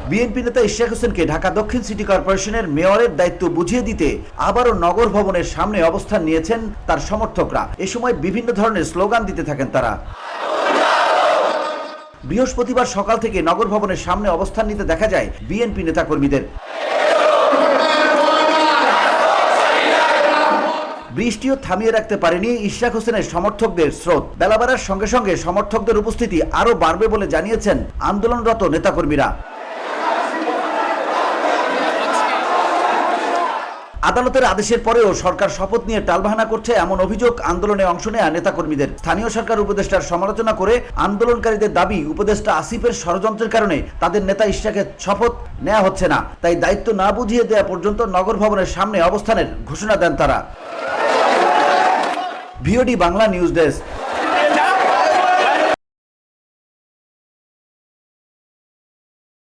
BNP নেতা ইশরাক হোসেনকে ঢাকা দক্ষিণ সিটি কর্পোরেশনের মেয়রের দায়িত্ব বুঝিয়ে দিতে আবারও নগর ভবনের সামনে অবস্থান নিয়েছেন তার সমর্থকরা। এ সময় বিভিন্ন ধরনের স্লোগান দিতে থাকেন তারা। বৃহস্পতিবার সকাল থেকে নগর ভবনের সামনে অবস্থান নিতে দেখা যায় বিএনপি নেতাকর্মীদের। বৃষ্টিও থামিয়ে রাখতে পারেনি ইশরাক হোসেনের সমর্থকদের স্রোত। বেলা বাড়ার সঙ্গে সঙ্গে সমর্থকদের উপস্থিতি আরও বাড়বে বলে জানিয়েছেন আন্দোলনরত নেতাকর্মীরা। আদালতের আদেশের পরেও সরকার শপথ নিয়ে টালবাহানা করছে এমন অভিযোগ আন্দোলনে অংশ নেয়া নেতাকর্মীদের। স্থানীয় সরকার উপদেষ্টার সমালোচনা করে আন্দোলনকারীদের দাবি, উপদেষ্টা আসিফের ষড়যন্ত্রের কারণে তাদের নেতা ইশরাকের শপথ নেওয়া হচ্ছে না, তাই দায়িত্ব না বুঝিয়ে দেওয়া পর্যন্ত নগর ভবনের সামনে অবস্থানের ঘোষণা দেন তারা। VOD Bangla news desk.